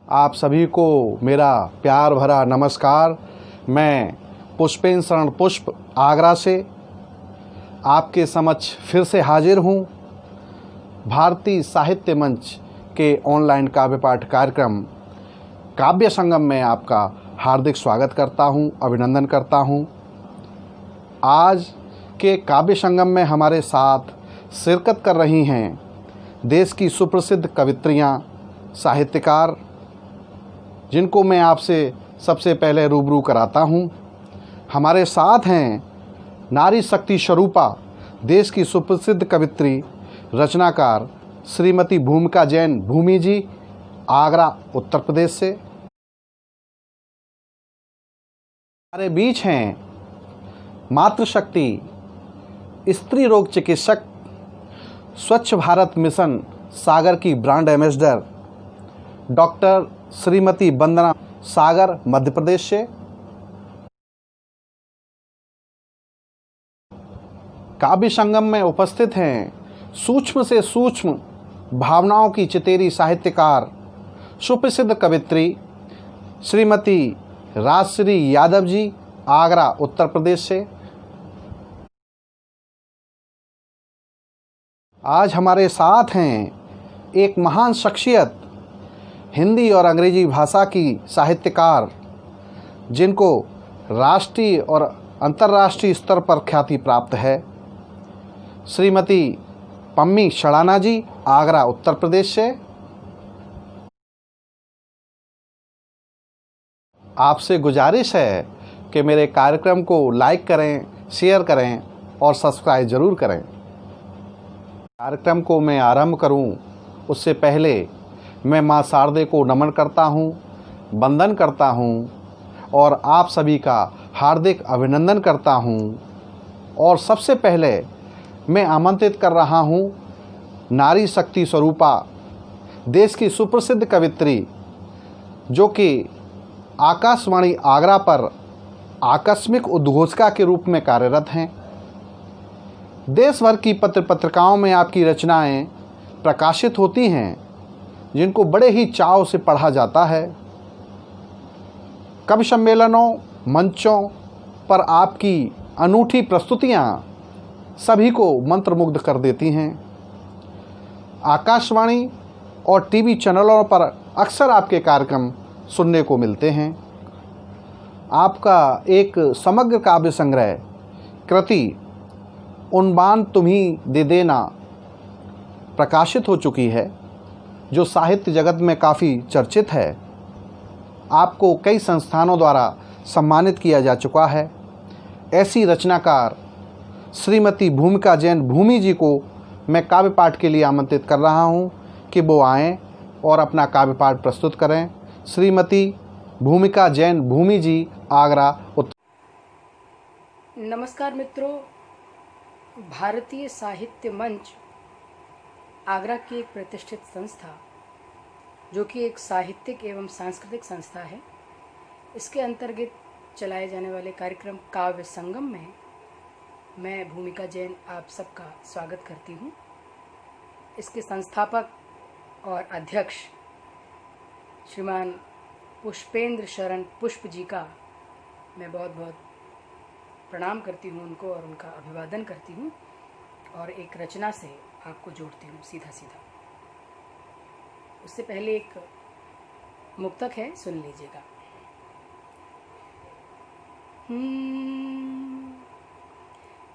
आप सभी को मेरा प्यार भरा नमस्कार। मैं पुष्पेंद्र शरण पुष्प आगरा से आपके समक्ष फिर से हाजिर हूँ। भारतीय साहित्य मंच के ऑनलाइन काव्य पाठ कार्यक्रम काव्य संगम में आपका हार्दिक स्वागत करता हूँ, अभिनंदन करता हूँ। आज के काव्य संगम में हमारे साथ शिरकत कर रही हैं देश की सुप्रसिद्ध कवित्रियाँ, साहित्यकार, जिनको मैं आपसे सबसे पहले रूबरू कराता हूँ। हमारे साथ हैं नारी शक्ति स्वरूपा, देश की सुप्रसिद्ध कवित्री, रचनाकार श्रीमती भूमिका जैन भूमि जी, आगरा उत्तर प्रदेश से। हमारे बीच हैं मातृशक्ति स्त्री रोग चिकित्सक, स्वच्छ भारत मिशन सागर की ब्रांड एम्बेसडर डॉक्टर श्रीमती वंदना सागर मध्य प्रदेश से। काव्य संगम में उपस्थित हैं सूक्ष्म से सूक्ष्म भावनाओं की चितेरी साहित्यकार, सुप्रसिद्ध कवित्री श्रीमती राजश्री यादव जी, आगरा उत्तर प्रदेश से। आज हमारे साथ हैं एक महान शख्सियत, हिंदी और अंग्रेजी भाषा की साहित्यकार, जिनको राष्ट्रीय और अंतर्राष्ट्रीय स्तर पर ख्याति प्राप्त है, श्रीमती पम्मी सड़ाना जी, आगरा उत्तर प्रदेश से। आपसे गुजारिश है कि मेरे कार्यक्रम को लाइक करें, शेयर करें और सब्सक्राइब ज़रूर करें। कार्यक्रम को मैं आरंभ करूं उससे पहले मैं मां शारदे को नमन करता हूं, वंदन करता हूं और आप सभी का हार्दिक अभिनंदन करता हूं। और सबसे पहले मैं आमंत्रित कर रहा हूं नारी शक्ति स्वरूपा, देश की सुप्रसिद्ध कवित्री, जो कि आकाशवाणी आगरा पर आकस्मिक उद्घोषका के रूप में कार्यरत हैं। देश भर की पत्र पत्रिकाओं में आपकी रचनाएं प्रकाशित होती हैं, जिनको बड़े ही चाव से पढ़ा जाता है। कवि सम्मेलनों, मंचों पर आपकी अनूठी प्रस्तुतियां सभी को मंत्रमुग्ध कर देती हैं। आकाशवाणी और टीवी चैनलों पर अक्सर आपके कार्यक्रम सुनने को मिलते हैं। आपका एक समग्र काव्य संग्रह कृति उन्बान तुम्ही दे देना प्रकाशित हो चुकी है, जो साहित्य जगत में काफ़ी चर्चित है। आपको कई संस्थानों द्वारा सम्मानित किया जा चुका है। ऐसी रचनाकार श्रीमती भूमिका जैन भूमि जी को मैं काव्य पाठ के लिए आमंत्रित कर रहा हूं कि वो आएँ और अपना काव्य पाठ प्रस्तुत करें। श्रीमती भूमिका जैन भूमि जी, आगरा उत्तर। नमस्कार मित्रों, भारतीय साहित्य मंच आगरा की एक प्रतिष्ठित संस्था, जो कि एक साहित्यिक एवं सांस्कृतिक संस्था है, इसके अंतर्गत चलाए जाने वाले कार्यक्रम काव्य संगम में मैं भूमिका जैन आप सबका स्वागत करती हूँ। इसके संस्थापक और अध्यक्ष श्रीमान पुष्पेंद्र शरण पुष्प जी का मैं बहुत बहुत प्रणाम करती हूँ उनको, और उनका अभिवादन करती हूँ, और एक रचना से आपको जोड़ती हूँ सीधा सीधा। उससे पहले एक मुक्तक है, सुन लीजिएगा।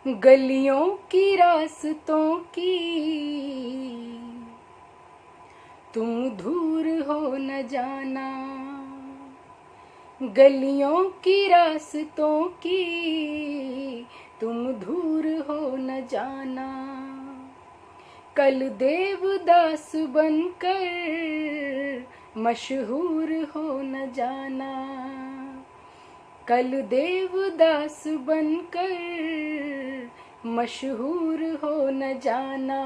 गलियों की रास्तों की तुम दूर हो न जाना, गलियों की रास्तों की तुम दूर हो न जाना, कल देवदास बनकर मशहूर हो न जाना, कल देवदास बनकर मशहूर हो न जाना,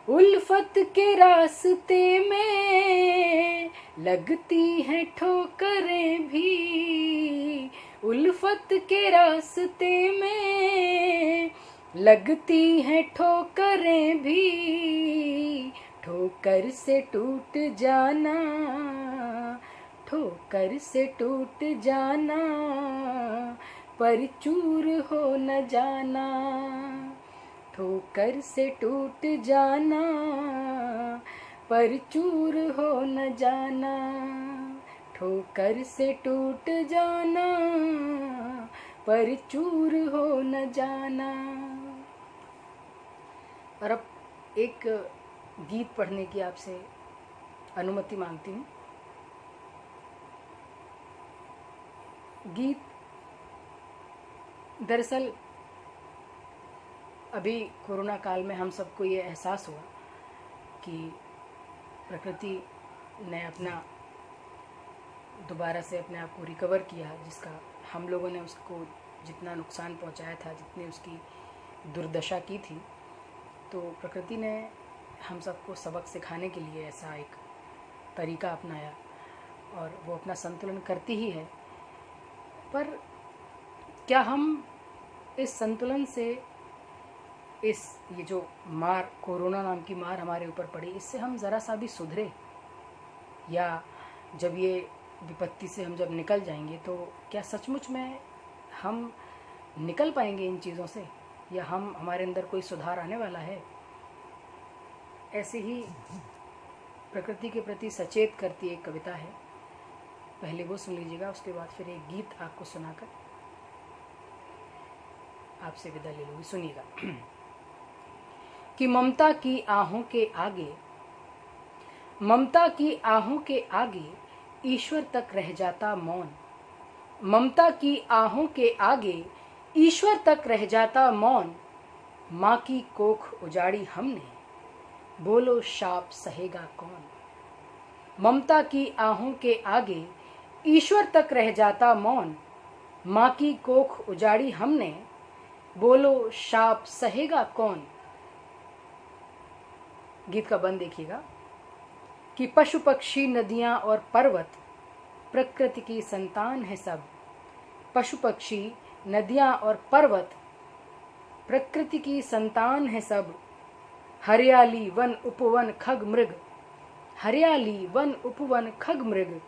उल्फत के रास्ते में लगती हैं ठोकरें भी, उल्फत के रास्ते में लगती हैं ठोकरें भी, ठोकर से टूट जाना, ठोकर से टूट जाना, पर चूर हो न जाना। ठोकर से टूट जाना, पर चूर हो न जाना। ठोकर से टूट जाना, पर चूर हो न जाना। और अब एक गीत पढ़ने की आपसे अनुमति मांगती हूँ। गीत दरअसल अभी कोरोना काल में हम सबको ये एहसास हुआ कि प्रकृति ने अपना दोबारा से अपने आप को रिकवर किया, जिसका हम लोगों ने उसको जितना नुकसान पहुंचाया था, जितनी उसकी दुर्दशा की थी, तो प्रकृति ने हम सबको सबक सिखाने के लिए ऐसा एक तरीका अपनाया और वो अपना संतुलन करती ही है। पर क्या हम इस संतुलन से, ये जो मार, कोरोना नाम की मार हमारे ऊपर पड़ी, इससे हम ज़रा सा भी सुधरे? या जब ये विपत्ति से हम जब निकल जाएंगे तो क्या सचमुच में हम निकल पाएंगे इन चीज़ों से, या हमारे अंदर कोई सुधार आने वाला है? ऐसे ही प्रकृति के प्रति सचेत करती एक कविता है, पहले वो सुन लीजिएगा, उसके बाद फिर एक गीत आपको सुनाकर आपसे विदा ले लूँगी। सुनिएगा। कि ममता की आहों के आगे, ममता की आहों के आगे ईश्वर तक रह जाता मौन। ममता की आहों के आगे ईश्वर तक रह जाता मौन। माँ की कोख उजाड़ी हमने, बोलो शाप सहेगा कौन। ममता की आहों के आगे ईश्वर तक रह जाता मौन। माँ की कोख उजाड़ी हमने, बोलो शाप सहेगा कौन। गीत का बंद देखिएगा। कि पशु पक्षी नदियाँ और पर्वत प्रकृति की संतान है सब। पशु पक्षी नदियाँ और पर्वत प्रकृति की संतान है सब। हरियाली वन उपवन खग मृग, हरियाली वन उपवन खग मृग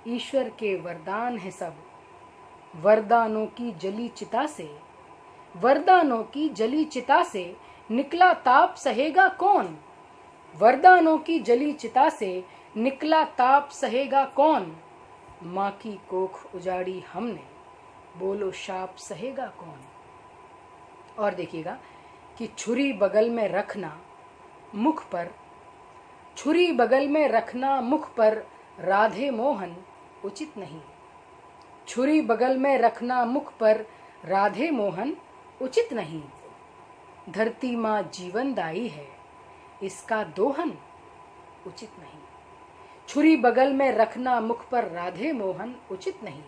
ईश्वर के वरदान है सब। वरदानों की जली चिता से, वरदानों की जली चिता से निकला ताप सहेगा कौन। वरदानों की जली चिता से निकला ताप सहेगा कौन। माँ की कोख उजाड़ी हमने, बोलो शाप सहेगा कौन। और देखिएगा कि छुरी बगल में रखना मुख पर, छुरी बगल में रखना मुख पर राधे मोहन उचित नहीं। छुरी बगल में रखना मुख पर राधे मोहन उचित नहीं। धरती माँ जीवनदायी है, इसका दोहन उचित नहीं। छुरी बगल में रखना मुख पर राधे मोहन उचित नहीं।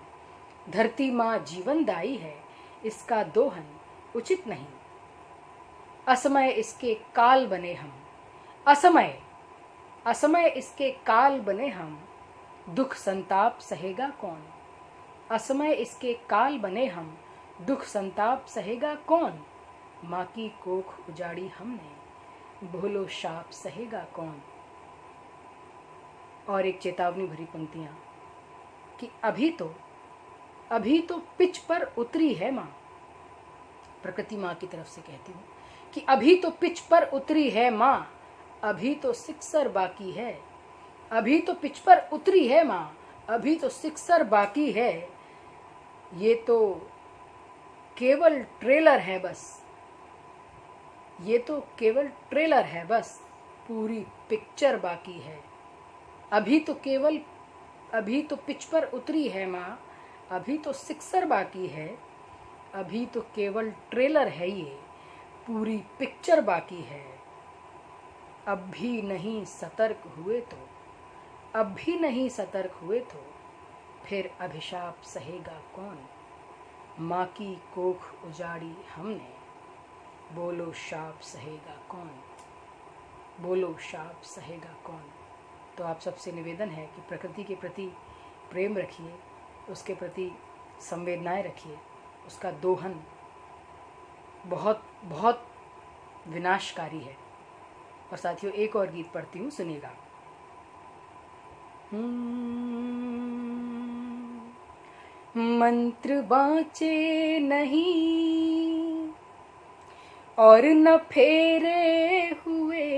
धरती माँ जीवनदायी है, इसका दोहन उचित नहीं। असमय इसके काल बने हम, असमय, असमय इसके काल बने हम, दुख संताप सहेगा कौन। असमय इसके काल बने हम, दुख संताप सहेगा कौन। माँ की कोख उजाड़ी हमने, बोलो शाप सहेगा कौन। और एक चेतावनी भरी पंक्तियां कि अभी तो पिच पर उतरी है माँ। प्रकृति माँ की तरफ से कहती हूँ कि अभी तो पिच पर उतरी है माँ, अभी तो सिक्सर बाकी है। अभी तो पिच पर उतरी है माँ, अभी तो सिक्सर बाकी है। ये तो केवल ट्रेलर है बस, ये तो केवल ट्रेलर है बस, पूरी पिक्चर बाकी है। अभी तो पिच पर उतरी है माँ, अभी तो सिक्सर बाकी है। अभी तो केवल ट्रेलर है ये, पूरी पिक्चर बाकी है। अब भी नहीं सतर्क हुए तो, अब भी नहीं सतर्क हुए तो फिर अभिशाप सहेगा कौन। माँ की कोख उजाड़ी हमने, बोलो शाप सहेगा कौन। बोलो शाप सहेगा कौन। तो आप सबसे निवेदन है कि प्रकृति के प्रति प्रेम रखिए, उसके प्रति संवेदनाएं रखिए। उसका दोहन बहुत बहुत विनाशकारी है और साथियों एक और गीत पढ़ती हूँ, सुनिएगा। मंत्र बाँचे नहीं और न फेरे हुए,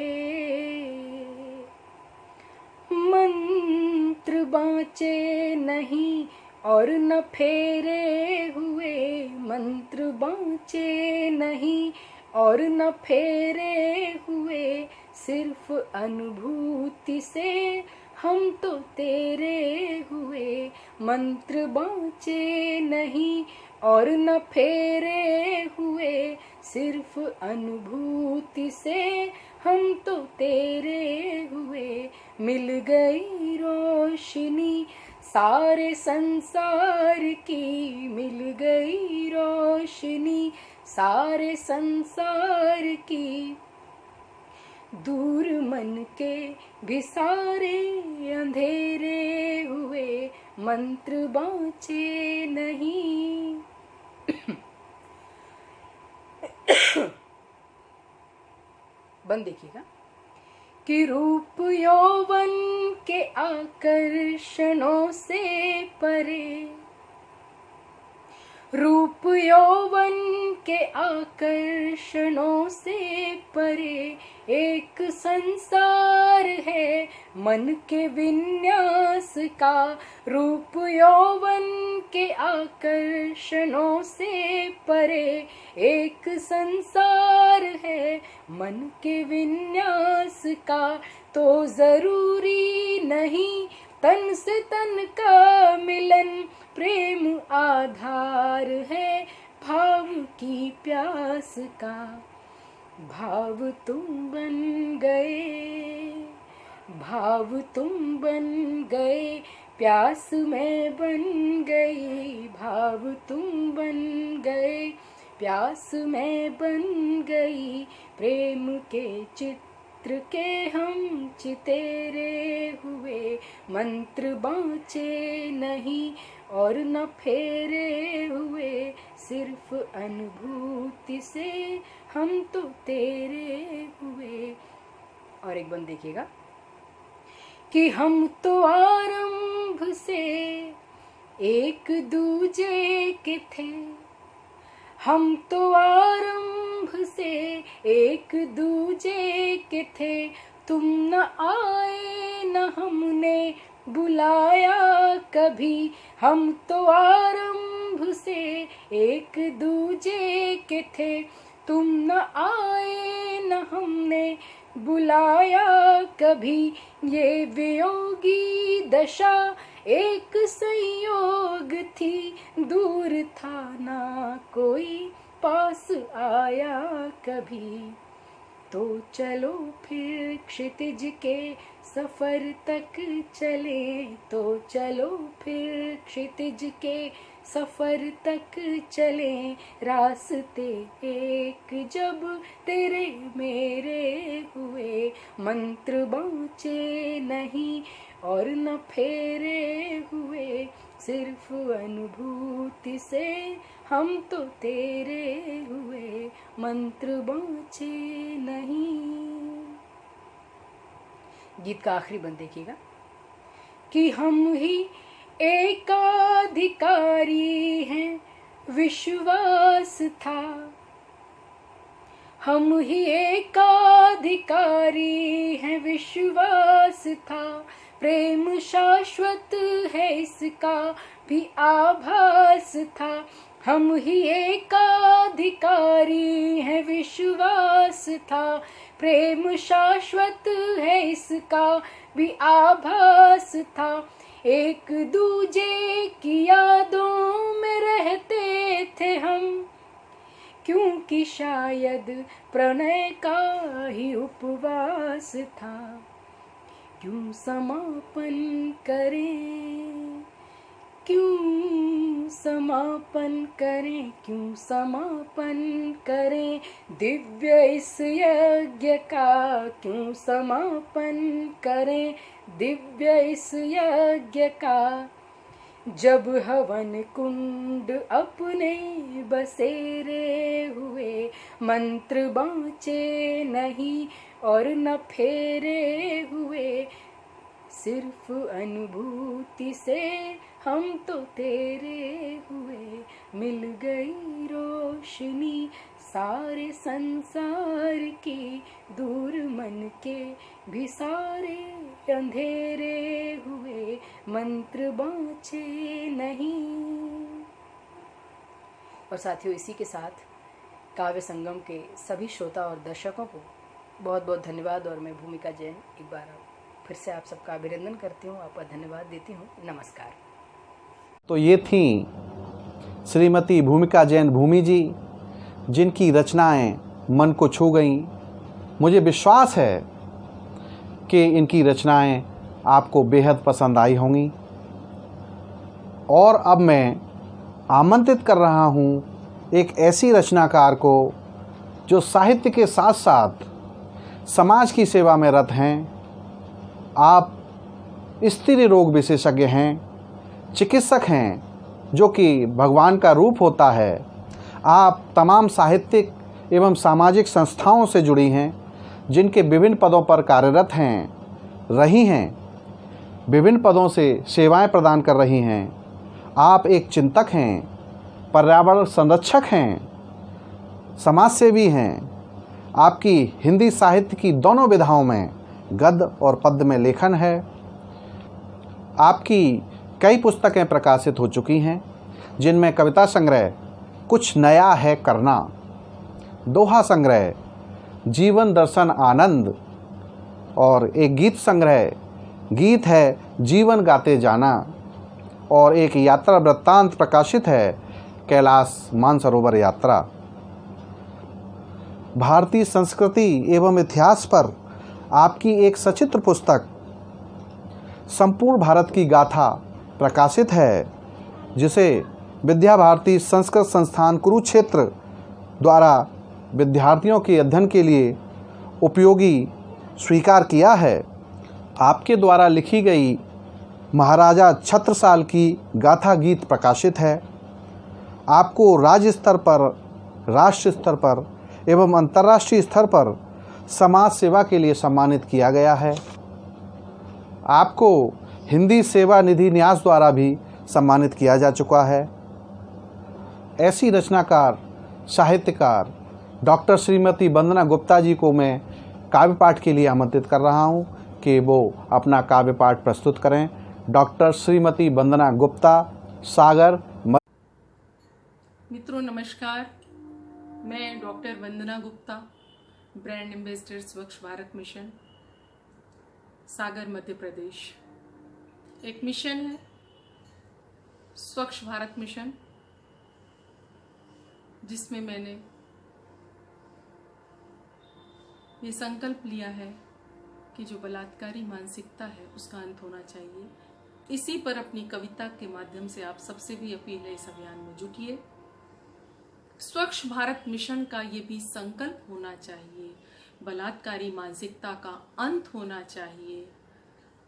मंत्र बाँचे नहीं और न फेरे हुए, मंत्र बाँचे नहीं और न फेरे हुए, सिर्फ अनुभूति से हम तो तेरे हुए। मंत्र बाँचे नहीं और न फेरे हुए, सिर्फ अनुभूति से हम तो तेरे हुए। मिल गई रोशनी सारे संसार की, मिल गई रोशनी सारे संसार की, दूर मन के भी सारे अंधेरे हुए, मंत्र बाँचे नहीं। बंद देखिएगा कि रूप यौवन के आकर्षणों से परे, रूप यौवन के आकर्षणों से परे, एक संसार है मन के विन्यास का। रूप यौवन के आकर्षणों से परे, एक संसार है मन के विन्यास का। तो जरूरी नहीं तन से तन का मिलन, प्रेम आधार है भाव की प्यास का। भाव तुम बन गए, भाव तुम बन गए, प्यास मैं बन गई। भाव तुम बन गए, प्यास मैं बन गई। प्रेम के चित्र के हम चितेरे हुए, मंत्र बाँचे नहीं और न फेरे हुए, सिर्फ अनुभूति से हम तो तेरे हुए। और एक बंद देखिएगा कि हम तो आरंभ से एक दूजे के थे, हम तो आरंभ से एक दूजे के थे। तुम न आए न हमने बुलाया कभी, हम तो आरंभ से एक दूजे के थे। तुम न आए न हमने बुलाया कभी, ये वियोगी दशा एक संयोग थी। दूर था ना कोई पास आया कभी। तो चलो फिर क्षितिज के सफर तक चले, तो चलो फिर क्षितिज के सफर तक चले। रास्ते एक जब तेरे मेरे हुए, मंत्र बाँचे नहीं और न फेरे हुए, सिर्फ अनुभूति से हम तो तेरे हुए, मंत्र बाँचे नहीं। गीत का आखिरी बंद देखिएगा कि हम ही एकाधिकारी हैं विश्वास था, हम ही एकाधिकारी हैं विश्वास था। प्रेम शाश्वत है इसका भी आभास था, हम ही एकाधिकारी हैं विश्वास था। प्रेम शाश्वत है इसका भी आभास था। एक दूजे की यादों में रहते थे हम, क्योंकि शायद प्रणय का ही उपवास था। क्यों समापन करें, क्यों समापन करें, क्यों समापन करें दिव्य इस यज्ञ का। क्यों समापन करें दिव्य इस यज्ञ का। जब हवन कुंड अपने बसेरे हुए, मंत्र बाँचे नहीं और न फेरे हुए, सिर्फ अनुभूति से हम तो तेरे हुए। मिल गई रोशनी सारे संसार की, दूर मन के भी सारे अंधेरे हुए, मंत्र बाँचे नहीं। और साथियों, इसी के साथ काव्य संगम के सभी श्रोता और दर्शकों को बहुत बहुत धन्यवाद। और मैं भूमिका जैन एक बार फिर से आप सबका अभिनंदन करती हूँ, आपका धन्यवाद देती हूँ। नमस्कार। तो ये थी श्रीमती भूमिका जैन भूमि जी, जिनकी रचनाएं मन को छू गईं। मुझे विश्वास है कि इनकी रचनाएं आपको बेहद पसंद आई होंगी। और अब मैं आमंत्रित कर रहा हूँ एक ऐसी रचनाकार को जो साहित्य के साथ साथ समाज की सेवा में रत हैं। आप स्त्री रोग विशेषज्ञ हैं, चिकित्सक हैं, जो कि भगवान का रूप होता है। आप तमाम साहित्यिक एवं सामाजिक संस्थाओं से जुड़ी हैं, जिनके विभिन्न पदों पर कार्यरत हैं, रही हैं, विभिन्न पदों से सेवाएं प्रदान कर रही हैं। आप एक चिंतक हैं, पर्यावरण संरक्षक हैं, समाजसेवी हैं। आपकी हिंदी साहित्य की दोनों विधाओं में गद्य और पद्य में लेखन है। आपकी कई पुस्तकें प्रकाशित हो चुकी हैं, जिनमें कविता संग्रह कुछ नया है करना, दोहा संग्रह जीवन दर्शन आनंद, और एक गीत संग्रह गीत है जीवन गाते जाना, और एक यात्रा वृत्तांत प्रकाशित है कैलाश मानसरोवर यात्रा। भारतीय संस्कृति एवं इतिहास पर आपकी एक सचित्र पुस्तक संपूर्ण भारत की गाथा प्रकाशित है, जिसे विद्या भारती संस्कृत संस्थान कुरुक्षेत्र द्वारा विद्यार्थियों के अध्ययन के लिए उपयोगी स्वीकार किया है। आपके द्वारा लिखी गई महाराजा छत्रसाल की गाथा गीत प्रकाशित है। आपको राज्य स्तर पर, राष्ट्र स्तर पर एवं अंतर्राष्ट्रीय स्तर पर समाज सेवा के लिए सम्मानित किया गया है। आपको हिंदी सेवा निधि न्यास द्वारा भी सम्मानित किया जा चुका है। ऐसी रचनाकार, साहित्यकार डॉक्टर श्रीमती वंदना गुप्ता जी को मैं काव्य पाठ के लिए आमंत्रित कर रहा हूं कि वो अपना काव्य पाठ प्रस्तुत करें। डॉक्टर श्रीमती वंदना गुप्ता, सागर। मित्रों नमस्कार, मैं डॉक्टर वंदना गुप्ता, ब्रांड एम्बेसडर स्वच्छ भारत मिशन, सागर मध्य प्रदेश। एक मिशन है स्वच्छ भारत मिशन, जिसमें मैंने ये संकल्प लिया है कि जो बलात्कारी मानसिकता है उसका अंत होना चाहिए। इसी पर अपनी कविता के माध्यम से आप सबसे भी अपील है, इस अभियान में जुटिए। स्वच्छ भारत मिशन का ये भी संकल्प होना चाहिए, बलात्कारी मानसिकता का अंत होना चाहिए।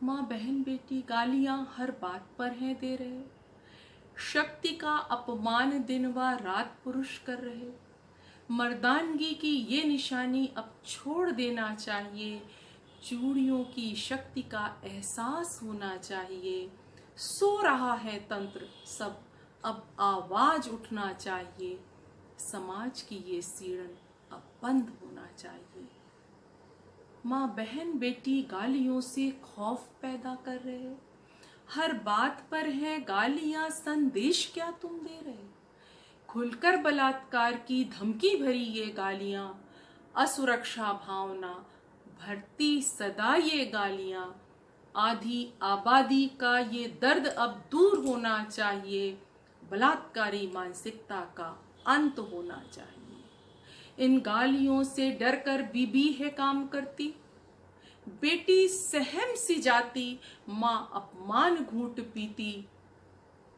माँ बहन बेटी गालियां हर बात पर हैं दे रहे, शक्ति का अपमान दिन व रात पुरुष कर रहे, मर्दानगी की ये निशानी अब छोड़ देना चाहिए, चूड़ियों की शक्ति का एहसास होना चाहिए, सो रहा है तंत्र सब अब आवाज उठना चाहिए, समाज की ये सीढ़न अब बंद होना चाहिए। माँ बहन बेटी गालियों से खौफ पैदा कर रहे, हर बात पर है गालियां, संदेश क्या तुम दे रहे, खुलकर बलात्कार की धमकी भरी ये गालियां, असुरक्षा भावना भरती सदा ये गालियां, आधी आबादी का ये दर्द अब दूर होना चाहिए, बलात्कारी मानसिकता का अंत होना चाहिए। इन गालियों से डरकर बीबी है काम करती, बेटी सहम सी जाती, माँ अपमान घूंट पीती,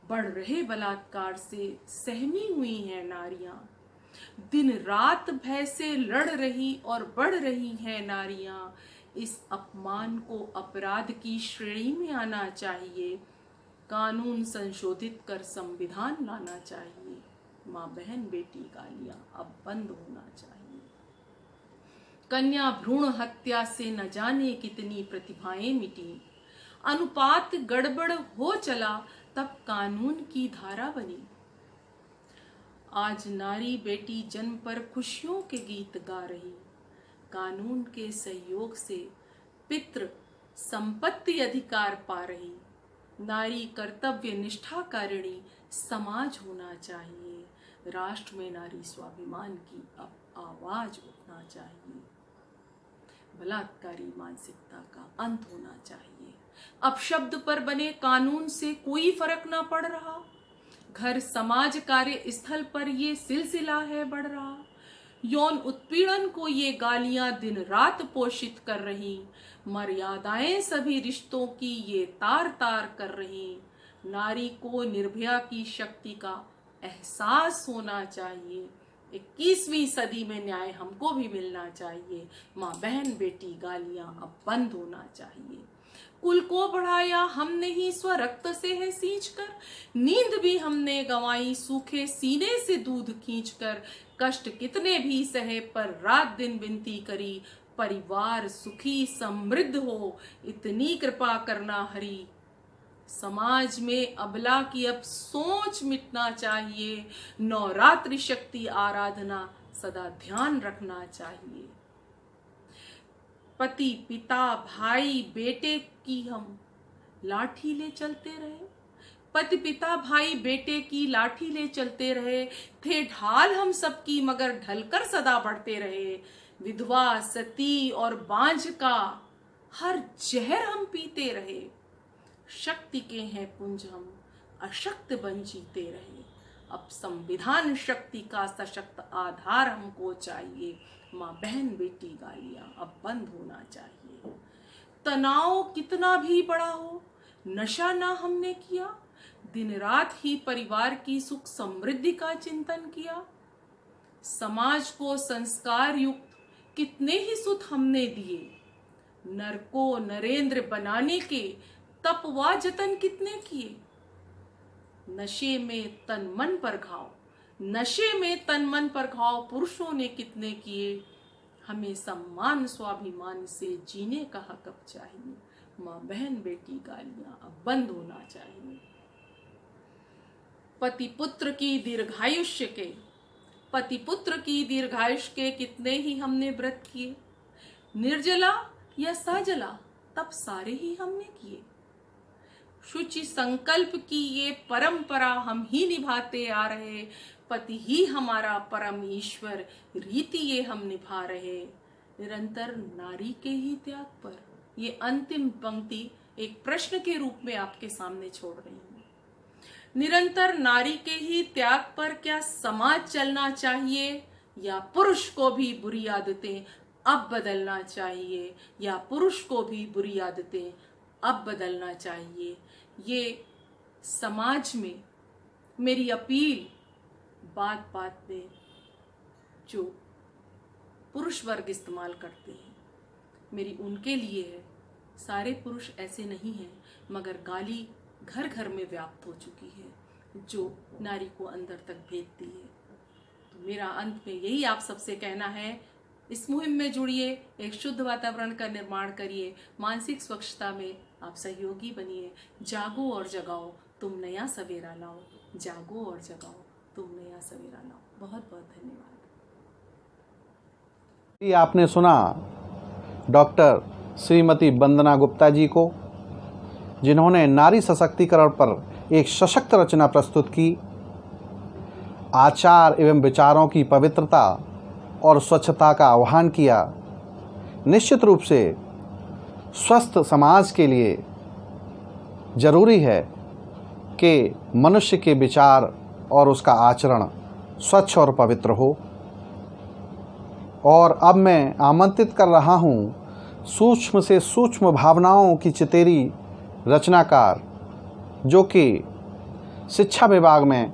बढ़ रहे बलात्कार से सहमी हुई हैं नारियां, दिन रात भय से लड़ रही और बढ़ रही हैं नारियां, इस अपमान को अपराध की श्रेणी में आना चाहिए, कानून संशोधित कर संविधान लाना चाहिए, माँ बहन बेटी गालियां अब बंद होना चाहिए। कन्या भ्रूण हत्या से न जाने कितनी प्रतिभाएं मिटी। अनुपात गड़बड़ हो चला तब कानून की धारा बनी। आज नारी बेटी जन्म पर खुशियों के गीत गा रही। कानून के सहयोग से पितृ संपत्ति अधिकार पा रही। नारी कर्तव्य निष्ठा कारिणी समाज होना चाहिए। राष्ट्र में नारी स्वाभिमान की अब आवाज उठना चाहिए। बलात्कारी मानसिकता का अंत होना चाहिए। अपशब्द पर बने कानून से कोई फर्क ना पड़ रहा। घर समाज कार्य स्थल पर ये सिलसिला है बढ़ रहा। यौन उत्पीड़न को ये गालियां दिन रात पोषित कर रही। मर्यादाएं सभी रिश्तों की ये तार तार कर रही। नारी को निर्भया की शक्ति का एहसास होना चाहिए। 21वीं सदी में न्याय हमको भी मिलना चाहिए। माँ बहन बेटी गालियां अब बंद होना चाहिए। कुल को बढ़ाया हमने ही स्वरक्त से है सींच कर। नींद भी हमने गंवाई सूखे सीने से दूध खींच कर। कष्ट कितने भी सहे पर रात दिन विनती करी। परिवार सुखी समृद्ध हो इतनी कृपा करना हरी। समाज में अबला की अब सोच मिटना चाहिए। नवरात्रि शक्ति आराधना सदा ध्यान रखना चाहिए। पति पिता भाई बेटे की हम लाठी ले चलते रहे। पति पिता भाई बेटे की लाठी ले चलते रहे। थे ढाल हम सबकी मगर ढलकर सदा बढ़ते रहे। विधवा सती और बांझ का हर जहर हम पीते रहे। शक्ति के हैं पुंज हम अशक्त बन जीते रहे। अब संविधान शक्ति का सशक्त आधार हमको चाहिए। माँ बहन बेटी गालियां अब बंद होना चाहिए। तनाव कितना भी बड़ा हो नशा ना हमने किया। दिन रात ही परिवार की सुख समृद्धि का चिंतन किया। समाज को संस्कार युक्त कितने ही सुख हमने दिए। नर को नरेंद्र बनाने के तप व जतन कितने किए। नशे में तन मन पर घाव, नशे में तन मन पर घाव पुरुषों ने कितने किए। हमें सम्मान स्वाभिमान से जीने का हक अब चाहिए। माँ बहन बेटी गालियां अब बंद होना चाहिए। पति पुत्र की दीर्घायुष्य के, पति पुत्र की दीर्घायुष्य के कितने ही हमने व्रत किए। निर्जला या सजला तब सारे ही हमने किए। शुचि संकल्प की ये परंपरा हम ही निभाते आ रहे। पति ही हमारा परम ईश्वर रीति ये हम निभा रहे। निरंतर नारी के ही त्याग पर ये अंतिम पंक्ति एक प्रश्न के रूप में आपके सामने छोड़ रही हूँ। निरंतर नारी के ही त्याग पर क्या समाज चलना चाहिए या पुरुष को भी बुरी आदतें अब बदलना चाहिए, या पुरुष को भी बुरी आदतें अब बदलना चाहिए। ये समाज में मेरी अपील बात बात में जो पुरुष वर्ग इस्तेमाल करते हैं मेरी उनके लिए है। सारे पुरुष ऐसे नहीं हैं, मगर गाली घर घर में व्याप्त हो चुकी है जो नारी को अंदर तक भेजती है। तो मेरा अंत में यही आप सबसे कहना है, इस मुहिम में जुड़िए, एक शुद्ध वातावरण का निर्माण करिए, मानसिक स्वच्छता में आप सहयोगी बनिए। जागो और जगाओ, तुम नया सवेरा लाओ। जागो और जगाओ, तुम नया सवेरा लाओ। बहुत बहुत धन्यवाद। ये आपने सुना डॉक्टर श्रीमती वंदना गुप्ता जी को, जिन्होंने नारी सशक्तिकरण पर एक सशक्त रचना प्रस्तुत की। आचार एवं विचारों की पवित्रता और स्वच्छता का आह्वान किया। निश्चित रूप से स्वस्थ समाज के लिए जरूरी है कि मनुष्य के विचार और उसका आचरण स्वच्छ और पवित्र हो। और अब मैं आमंत्रित कर रहा हूँ सूक्ष्म से सूक्ष्म भावनाओं की चितेरी रचनाकार, जो कि शिक्षा विभाग में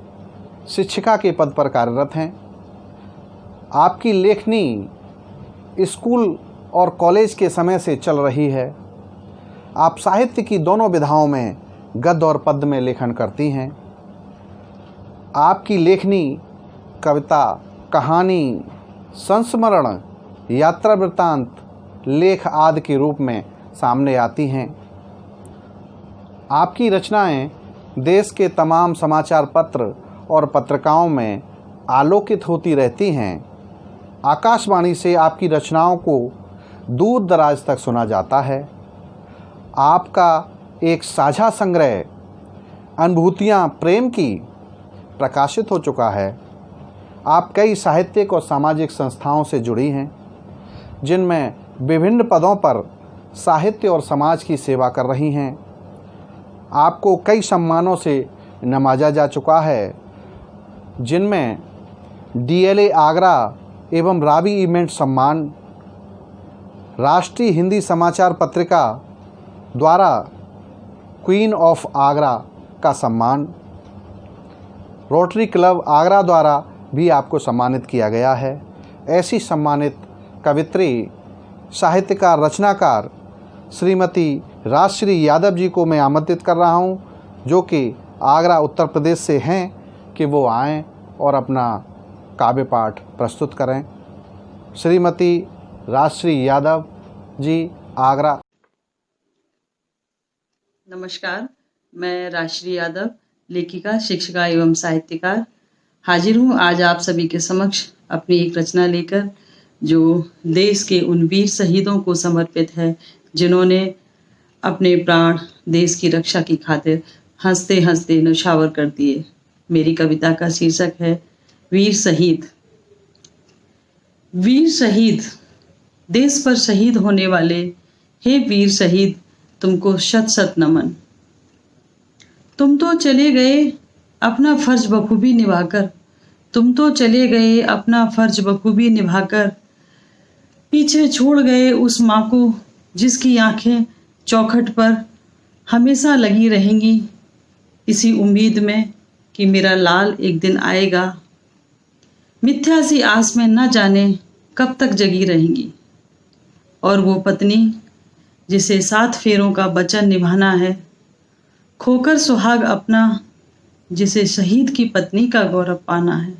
शिक्षिका के पद पर कार्यरत हैं। आपकी लेखनी स्कूल और कॉलेज के समय से चल रही है। आप साहित्य की दोनों विधाओं में गद्य और पद्य में लेखन करती हैं। आपकी लेखनी कविता, कहानी, संस्मरण यात्रा वृत्तांत, लेख आदि के रूप में सामने आती हैं। आपकी रचनाएं देश के तमाम समाचार पत्र और पत्रिकाओं में आलोकित होती रहती हैं। आकाशवाणी से आपकी रचनाओं को दूर दराज तक सुना जाता है। आपका एक साझा संग्रह अनुभूतियाँ प्रेम की प्रकाशित हो चुका है। आप कई साहित्यिक और सामाजिक संस्थाओं से जुड़ी हैं, जिनमें विभिन्न पदों पर साहित्य और समाज की सेवा कर रही हैं। आपको कई सम्मानों से नवाजा जा चुका है, जिनमें DLA आगरा एवं रावी इवेंट सम्मान, राष्ट्रीय हिंदी समाचार पत्रिका द्वारा क्वीन ऑफ आगरा का सम्मान, रोटरी क्लब आगरा द्वारा भी आपको सम्मानित किया गया है। ऐसी सम्मानित कवित्री, साहित्यकार, रचनाकार श्रीमती राजश्री यादव जी को मैं आमंत्रित कर रहा हूं, जो कि आगरा उत्तर प्रदेश से हैं, कि वो आएं और अपना काव्य पाठ प्रस्तुत करें। श्रीमती राजश्री यादव जी, आगरा। नमस्कार, मैं राजश्री यादव, लेखिका, शिक्षिका एवं साहित्यकार, हाजिर हूँ आज आप सभी के समक्ष अपनी एक रचना लेकर, जो देश के उन वीर शहीदों को समर्पित है, जिन्होंने अपने प्राण देश की रक्षा की खातिर हंसते हंसते न्यौछावर कर दिए। मेरी कविता का शीर्षक है वीर शहीद। वीर शहीद, देश पर शहीद होने वाले हे वीर शहीद, तुमको शत शत नमन। तुम तो चले गए अपना फर्ज बखूबी निभाकर, तुम तो चले गए अपना फर्ज बखूबी निभाकर, पीछे छोड़ गए उस माँ को जिसकी आंखें चौखट पर हमेशा लगी रहेंगी, इसी उम्मीद में कि मेरा लाल एक दिन आएगा। मिथ्या सी आस में न जाने कब तक जगी रहेंगी। और वो पत्नी जिसे 7 फेरों का वचन निभाना है, खोकर सुहाग अपना जिसे शहीद की पत्नी का गौरव पाना है।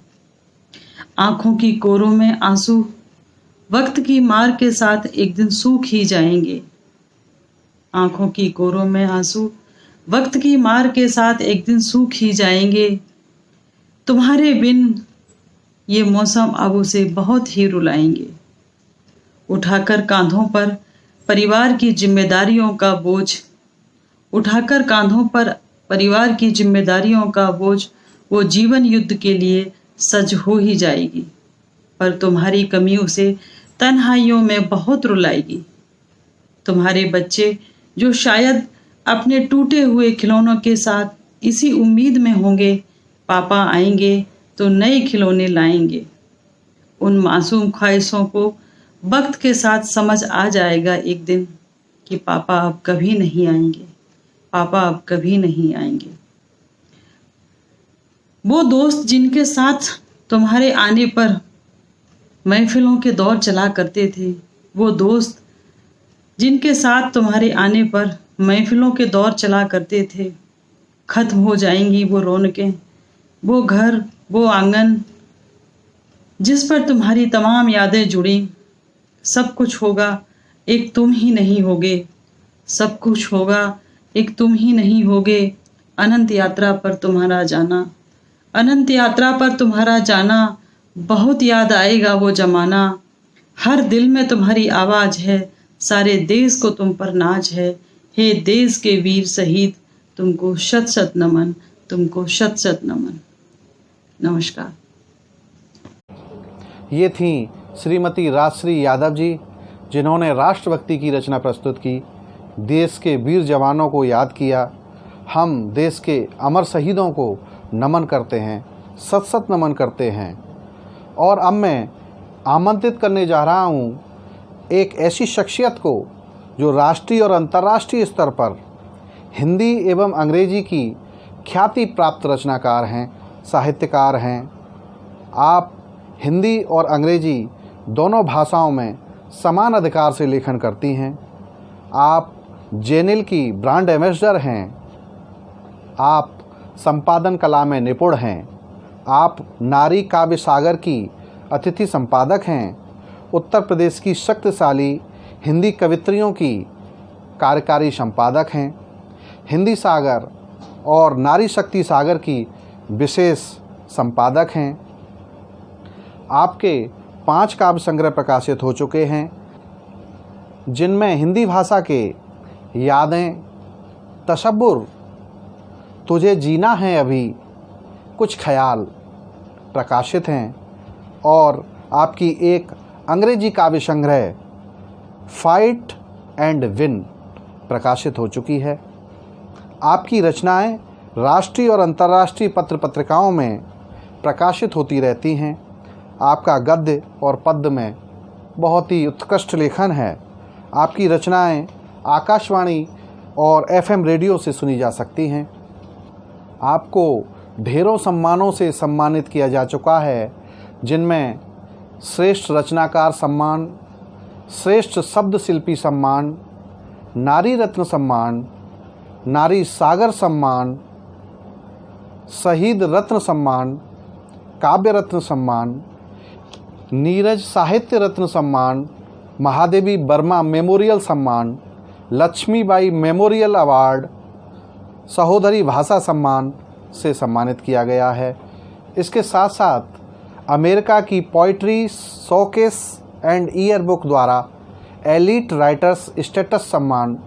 आंखों की कोरों में आंसू वक्त की मार के साथ एक दिन सूख ही जाएंगे। आंखों की कोरों में आंसू वक्त की मार के साथ एक दिन सूख ही जाएंगे। तुम्हारे बिन ये मौसम अब उसे बहुत ही रुलाएंगे। उठाकर कांधों पर परिवार की जिम्मेदारियों का बोझ, उठाकर कांधों पर परिवार की जिम्मेदारियों का बोझ वो जीवन युद्ध के लिए सज हो ही जाएगी। पर तुम्हारी कमी उसे तन्हाइयों में बहुत रुलाएगी। तुम्हारे बच्चे जो शायद अपने टूटे हुए खिलौनों के साथ इसी उम्मीद में होंगे, पापा आएंगे तो नए खिलौने लाएंगे। उन मासूम ख्वाहिशों को वक्त के साथ समझ आ जाएगा एक दिन कि पापा अब कभी नहीं आएंगे, पापा अब कभी नहीं आएंगे। वो दोस्त जिनके साथ तुम्हारे आने पर महफिलों के दौर चला करते थे, वो दोस्त जिनके साथ तुम्हारे आने पर महफिलों के दौर चला करते थे, खत्म हो जाएंगी वो रौनकें, वो घर, वो आंगन जिस पर तुम्हारी तमाम यादें जुड़ी। सब कुछ होगा एक तुम ही नहीं होगे, सब कुछ होगा एक तुम ही नहीं होगे। अनंत यात्रा पर तुम्हारा जाना, अनंत यात्रा पर तुम्हारा जाना, बहुत याद आएगा वो जमाना। हर दिल में तुम्हारी आवाज़ है, सारे देश को तुम पर नाज है। हे देश के वीर शहीद, तुमको शत शत नमन, तुमको शत शत नमन। नमस्कार। ये थी श्रीमती राजश्री यादव जी, जिन्होंने राष्ट्रभक्ति की रचना प्रस्तुत की, देश के वीर जवानों को याद किया। हम देश के अमर शहीदों को नमन करते हैं, सत सत नमन करते हैं। और अब मैं आमंत्रित करने जा रहा हूँ एक ऐसी शख्सियत को जो राष्ट्रीय और अंतर्राष्ट्रीय स्तर पर हिंदी एवं अंग्रेजी की ख्याति प्राप्त रचनाकार हैं, साहित्यकार हैं। आप हिंदी और अंग्रेजी दोनों भाषाओं में समान अधिकार से लेखन करती हैं। आप जेनिल की ब्रांड एम्बेसडर हैं। आप संपादन कला में निपुण हैं। आप नारी काव्य सागर की अतिथि संपादक हैं। उत्तर प्रदेश की शक्तिशाली हिंदी कवित्रियों की कार्यकारी संपादक हैं। हिंदी सागर और नारी शक्ति सागर की विशेष संपादक हैं। आपके 5 काव्य संग्रह प्रकाशित हो चुके हैं, जिनमें हिंदी भाषा के यादें, तशब्बुर, तुझे जीना है अभी, कुछ ख्याल प्रकाशित हैं और आपकी एक अंग्रेजी काव्य संग्रह फाइट एंड विन प्रकाशित हो चुकी है। आपकी रचनाएं राष्ट्रीय और अंतर्राष्ट्रीय पत्र पत्रिकाओं में प्रकाशित होती रहती हैं। आपका गद्य और पद्य में बहुत ही उत्कृष्ट लेखन है। आपकी रचनाएं आकाशवाणी और FM रेडियो से सुनी जा सकती हैं। आपको ढेरों सम्मानों से सम्मानित किया जा चुका है, जिनमें श्रेष्ठ रचनाकार सम्मान, श्रेष्ठ शब्द शिल्पी सम्मान, नारी रत्न सम्मान, नारी सागर सम्मान, शहीद रत्न सम्मान, काव्य रत्न सम्मान, नीरज साहित्य रत्न सम्मान, महादेवी वर्मा मेमोरियल सम्मान, लक्ष्मीबाई मेमोरियल अवार्ड, सहोदरी भाषा सम्मान से सम्मानित किया गया है। इसके साथ साथ अमेरिका की poetry showcase and year book द्वारा एलीट राइटर्स स्टेटस सम्मान,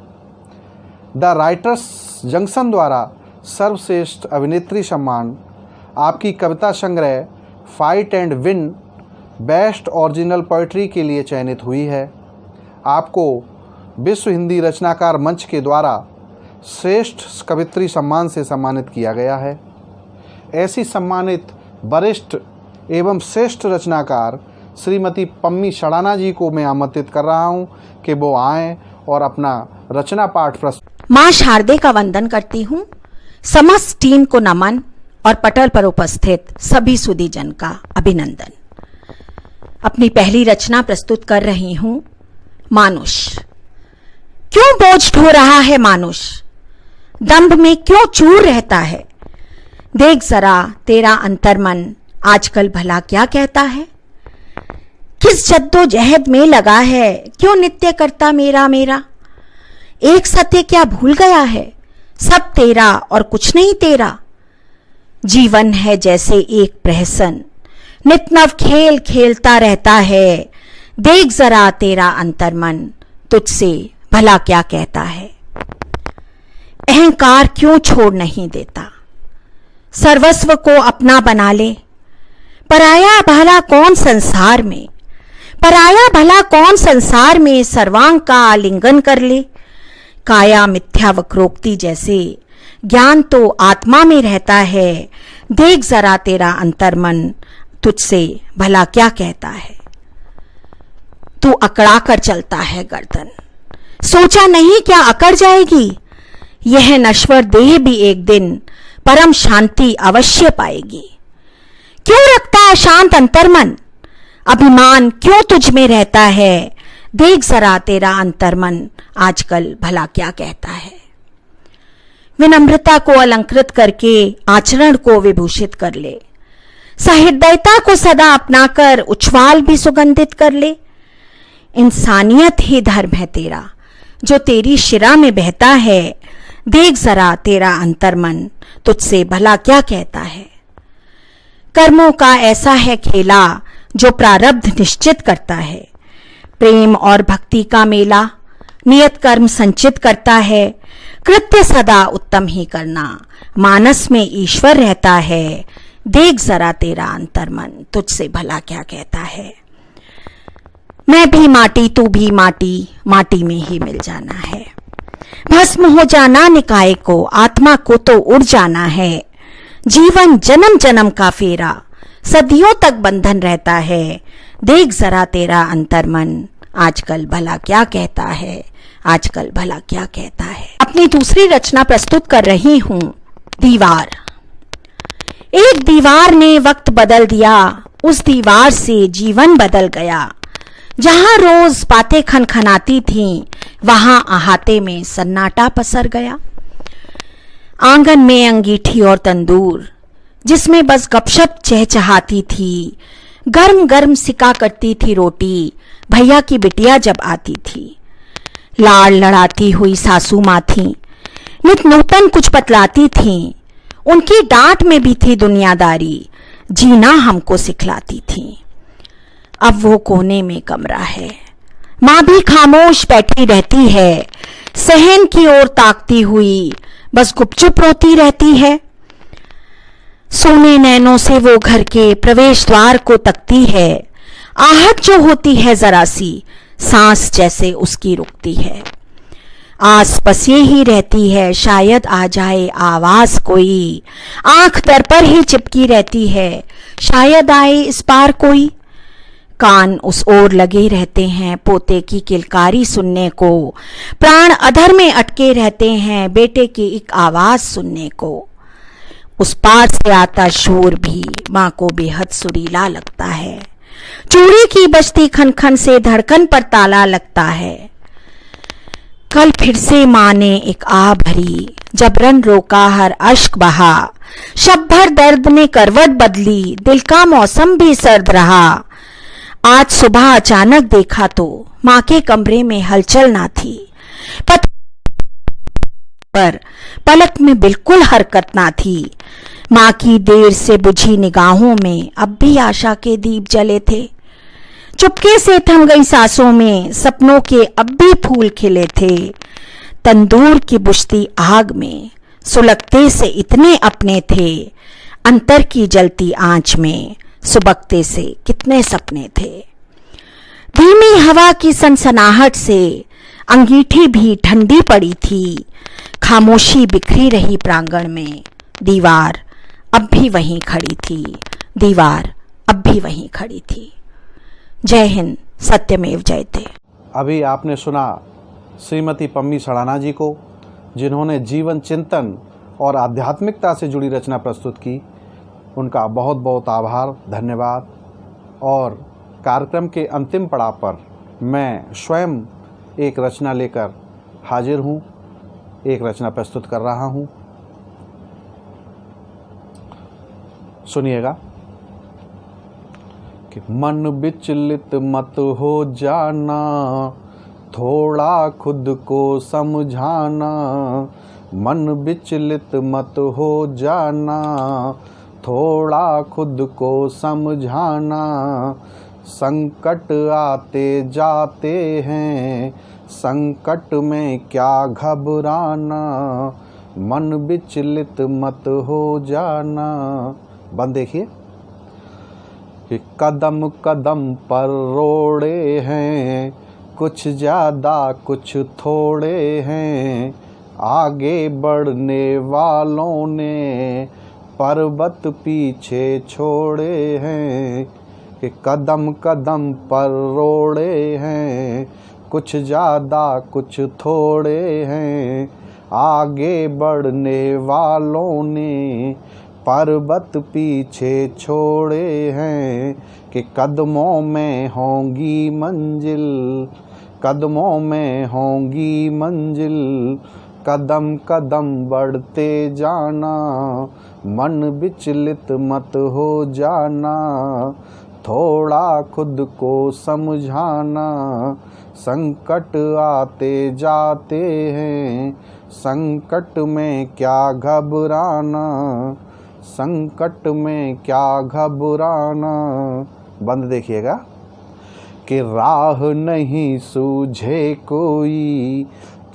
द राइटर्स जंक्शन द्वारा सर्वश्रेष्ठ अभिनेत्री सम्मान, आपकी कविता संग्रह fight and win best original poetry के लिए चयनित हुई है। आपको विश्व हिंदी रचनाकार मंच के द्वारा श्रेष्ठ कवित्री सम्मान से सम्मानित किया गया है। ऐसी सम्मानित वरिष्ठ एवं श्रेष्ठ रचनाकार श्रीमती पम्मी सड़ाना जी को मैं आमंत्रित कर रहा हूं कि वो आएं और अपना रचना पाठ प्रस्तुत। मां शारदे का वंदन करती हूं, समस्त टीम को नमन और पटल पर उपस्थित सभी सुधीजन का अभिनंदन। अपनी पहली रचना प्रस्तुत कर रही हूं, मानुष। क्यों बोझ ढो रहा है मानुष, दंभ में क्यों चूर रहता है। देख जरा तेरा अंतर्मन आजकल भला क्या कहता है। किस जद्दोजहद में लगा है, क्यों नित्य करता मेरा मेरा। एक सत्य क्या भूल गया है, सब तेरा और कुछ नहीं तेरा। जीवन है जैसे एक प्रहसन, नित नव खेल खेलता रहता है। देख जरा तेरा अंतर्मन तुझसे भला क्या कहता है। अहंकार क्यों छोड़ नहीं देता, सर्वस्व को अपना बना ले। पराया भला कौन संसार में, पराया भला कौन संसार में सर्वांग का आलिंगन कर ले। काया मिथ्या वक्रोक्ति जैसे ज्ञान तो आत्मा में रहता है। देख जरा तेरा अंतर्मन तुझसे भला क्या कहता है। तू अकड़ा कर चलता है गर्दन, सोचा नहीं क्या अकड़ जाएगी। यह नश्वर देह भी एक दिन परम शांति अवश्य पाएगी। क्यों रखता है शांत अंतर्मन, अभिमान क्यों तुझ में रहता है। देख जरा तेरा अंतर्मन आजकल भला क्या कहता है। विनम्रता को अलंकृत करके आचरण को विभूषित कर ले। सहृदयता को सदा अपनाकर उच्छ्वाल भी सुगंधित कर ले। इंसानियत ही धर्म है तेरा, जो तेरी शिरा में बहता है। देख जरा तेरा अंतर्मन तुझसे भला क्या कहता है। कर्मों का ऐसा है खेला, जो प्रारब्ध निश्चित करता है। प्रेम और भक्ति का मेला नियत कर्म संचित करता है। कृत्य सदा उत्तम ही करना, मानस में ईश्वर रहता है। देख जरा तेरा अंतर्मन तुझसे भला क्या कहता है। मैं भी माटी तू भी माटी, माटी में ही मिल जाना है। भस्म हो जाना निकाय को, आत्मा को तो उड़ जाना है। जीवन जन्म जन्म का फेरा, सदियों तक बंधन रहता है। देख जरा तेरा अंतर्मन आजकल भला क्या कहता है। आजकल भला क्या कहता है। अपनी दूसरी रचना प्रस्तुत कर रही हूं, दीवार। एक दीवार ने वक्त बदल दिया, उस दीवार से जीवन बदल गया। जहां रोज बातें खनखनाती थीं, वहां अहाते में सन्नाटा पसर गया। आंगन में अंगीठी और तंदूर, जिसमें बस गपशप चहचहाती थी, गर्म गर्म सिका करती थी रोटी भैया की बिटिया जब आती थी। लाड़ लड़ाती हुई सासू माँ थी, नित नूतन कुछ बतलाती थीं। उनकी डांट में भी थी दुनियादारी, जीना हमको सिखलाती थी। अब वो कोने में कमरा है, माँ भी खामोश बैठी रहती है, सहन की ओर ताकती हुई बस गुपचुप रोती रहती है। सोने नैनों से वो घर के प्रवेश द्वार को तकती है। आहट जो होती है जरा सी, सांस जैसे उसकी रुकती है। आस पास ये ही रहती है, शायद आ जाए आवाज कोई। आंख दर पर ही चिपकी रहती है, शायद आए इस पार कोई। कान उस ओर लगे रहते हैं पोते की किलकारी सुनने को। प्राण अधर में अटके रहते हैं बेटे की एक आवाज सुनने को। उस पार से आता शोर भी माँ को बेहद सुरीला लगता है। चूड़ी की बजती खनखन से धड़कन पर ताला लगता है। कल फिर से माँ ने एक आ भरी, जबरन रोका हर अश्क बहा। शब भर दर्द ने करवट बदली, दिल का मौसम भी सर्द रहा। आज सुबह अचानक देखा तो माँ के कमरे में हलचल ना थी, पर पलक में बिल्कुल हरकत ना थी। माँ की देर से बुझी निगाहों में अब भी आशा के दीप जले थे। चुपके से थम गई सांसों में सपनों के अब भी फूल खिले थे। तंदूर की बुझती आग में सुलगते से इतने अपने थे। अंतर की जलती आंच में सुबकते से कितने सपने थे। धीमी हवा की सनसनाहट से अंगीठी भी ठंडी पड़ी थी। खामोशी बिखरी रही प्रांगण में। दीवार अब भी वहीं खड़ी थी, दीवार अब भी वहीं खड़ी थी। जय हिंद, सत्यमेव जयते। अभी आपने सुना श्रीमती पम्मी सड़ाना जी को, जिन्होंने जीवन चिंतन और आध्यात्मिकता से जुड़ी रचना प्रस्तुत की। उनका बहुत बहुत आभार, धन्यवाद। और कार्यक्रम के अंतिम पड़ाव पर मैं स्वयं एक रचना लेकर हाजिर हूँ, एक रचना प्रस्तुत कर रहा हूँ। सुनिएगा कि मन विचलित मत हो जाना, थोड़ा खुद को समझाना। मन विचलित मत हो जाना, थोड़ा खुद को समझाना। संकट आते जाते हैं, संकट में क्या घबराना। मन विचलित मत हो जाना। बंद देखिए कि कदम कदम पर रोड़े हैं, कुछ ज़्यादा कुछ थोड़े हैं। आगे बढ़ने वालों ने पर्वत पीछे छोड़े हैं। कि कदम कदम पर रोड़े हैं, कुछ ज़्यादा कुछ थोड़े हैं। आगे बढ़ने वालों ने पर्वत पीछे छोड़े हैं। कि कदमों में होंगी मंजिल, कदमों में होंगी मंजिल। कदम कदम बढ़ते जाना, मन विचलित मत हो जाना। थोड़ा खुद को समझाना। संकट आते जाते हैं, संकट में क्या घबराना। संकट में क्या घबराना। बंद देखिएगा कि राह नहीं सूझे कोई,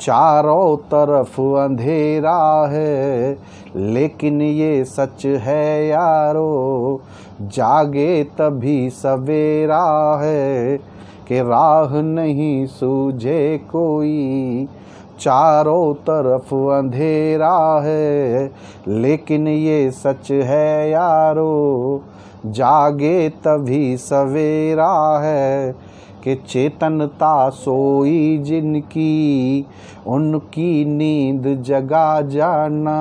चारों तरफ अंधेरा है। लेकिन ये सच है यारो, जागे तभी सवेरा है। कि राह नहीं सूझे कोई, चारों तरफ अंधेरा है। लेकिन ये सच है यारो, जागे तभी सवेरा है। कि चेतनता सोई जिनकी, उनकी नींद जगा जाना।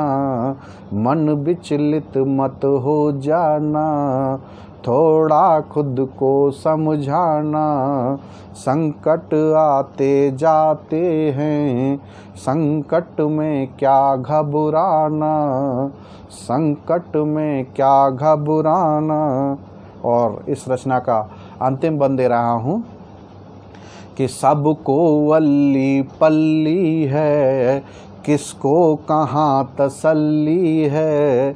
मन विचलित मत हो जाना, थोड़ा खुद को समझाना। संकट आते जाते हैं, संकट में क्या घबराना। संकट में क्या घबराना। और इस रचना का अंतिम बंद दे रहा हूँ कि सबको अल्ली पल्ली है, किसको कहाँ तसल्ली है,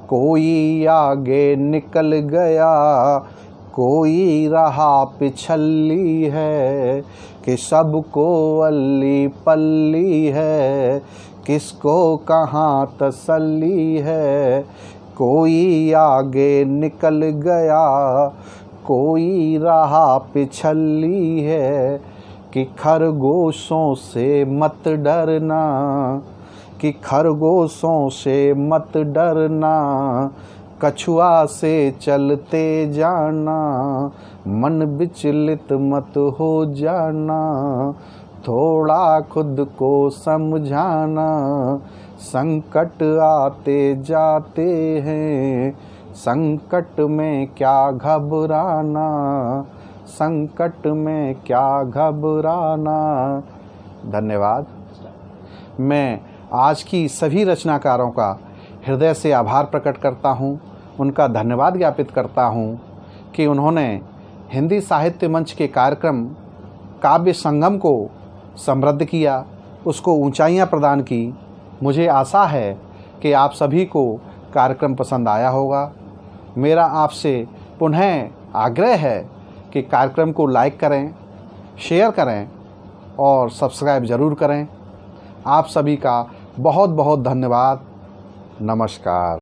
कोई आगे निकल गया, कोई रहा पिछली है, कि सबको अल्ली पल्ली है, किसको कहाँ तसल्ली है, कोई आगे निकल गया, कोई रहा पिछली है, कि खरगोशों से मत डरना, कि खरगोशों से मत डरना, कछुआ से चलते जाना, मन विचलित मत हो जाना, थोड़ा खुद को समझाना, संकट आते जाते हैं, संकट में क्या घबराना, संकट में क्या घबराना। धन्यवाद। मैं आज की सभी रचनाकारों का हृदय से आभार प्रकट करता हूँ, उनका धन्यवाद ज्ञापित करता हूँ कि उन्होंने हिंदी साहित्य मंच के कार्यक्रम काव्य संगम को समृद्ध किया, उसको ऊंचाइयां प्रदान की। मुझे आशा है कि आप सभी को कार्यक्रम पसंद आया होगा। मेरा आपसे पुनः आग्रह है कि कार्यक्रम को लाइक करें, शेयर करें और सब्सक्राइब ज़रूर करें। आप सभी का बहुत बहुत धन्यवाद। नमस्कार।